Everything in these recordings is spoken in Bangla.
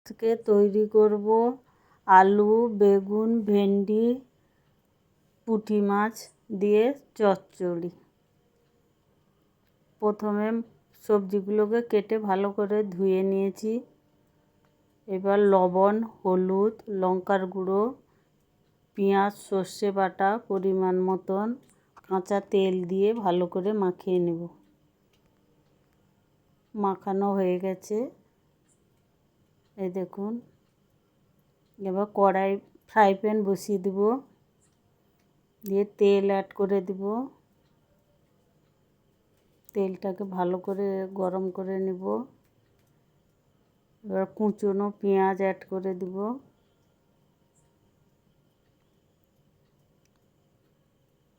আজকে তৈরি করব আলু, বেগুন, ভেন্ডি, পুঁটি মাছ দিয়ে চচ্চড়ি। প্রথমে সবজিগুলোকে কেটে ভালো করে ধুয়ে নিয়েছি। এবার লবণ, হলুদ, লঙ্কার গুঁড়ো, পেঁয়াজ, সর্ষে বাটা পরিমাণ মতন, কাঁচা তেল দিয়ে ভালো করে মাখিয়ে নেব। মাখানো হয়ে গেছে, এই দেখুন। এবার কড়াই ফ্রাই প্যান বসিয়ে দেব, দিয়ে তেল অ্যাড করে দেব। তেলটাকে ভালো করে গরম করে নেব। এবার কুচনো পেঁয়াজ অ্যাড করে দেব।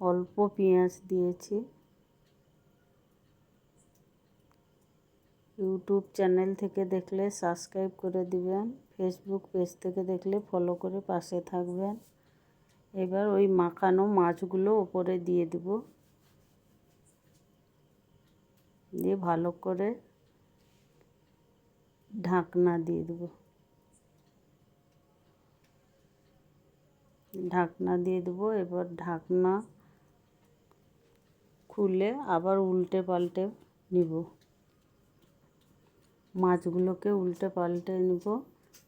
অল্প পেঁয়াজ দিয়েছি। ইউটিউব চ্যানেল থেকে দেখলে সাবস্ক্রাইব করে দিবেন, ফেসবুক পেজ থেকে দেখলে ফলো করে পাশে থাকবেন। এবার ওই মাখানো মাছগুলো ওপরে দিয়ে দেব, দিয়ে ভালো করে ঢাকনা দিয়ে দেব। ঢাকনা দিয়ে দেবো। এবার ঢাকনা খুলে আবার উল্টে পাল্টে নিব। মাছগুলোকে উল্টে পাল্টে নেব,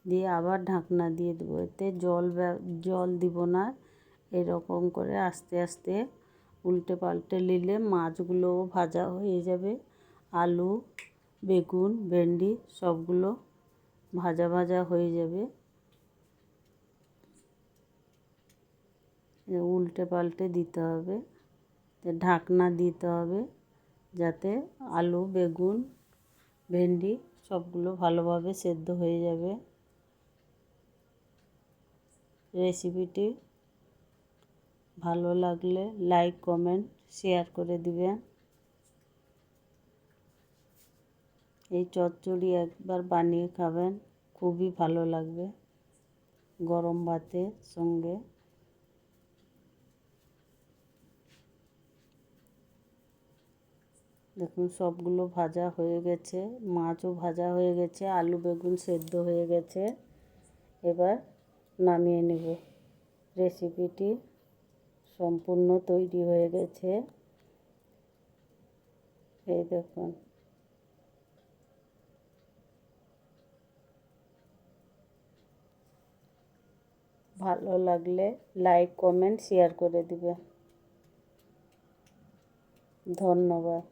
দিয়ে আবার ঢাকনা দিয়ে দেবো। এতে জল দিব না। এরকম করে আস্তে আস্তে উল্টে পাল্টে নিলে মাছগুলোও ভাজা হয়ে যাবে। আলু, বেগুন, ভেন্ডি সবগুলো ভাজা ভাজা হয়ে যাবে। উল্টে পাল্টে দিতে হবে, ঢাকনা দিতে হবে, যাতে আলু, বেগুন, ভেন্ডি সবগুলো ভালোভাবে সেদ্ধ হয়ে যাবে। রেসিপিটি ভালো লাগলে লাইক, কমেন্ট, শেয়ার করে দিবেন। এই চচ্চড়ি একবার বানিয়ে খাবেন, খুবই ভালো লাগবে গরম ভাতের সঙ্গে। দেখুন সবগুলো ভাজা হয়ে গেছে, মাছও ভাজা হয়ে গেছে, আলু বেগুন সেদ্ধ হয়ে গেছে। এবার নামিয়ে নেব। রেসিপিটি সম্পূর্ণ তৈরি হয়ে গেছে, এই দেখুন। ভালো লাগলে লাইক, কমেন্ট, শেয়ার করে দিবেন। ধন্যবাদ।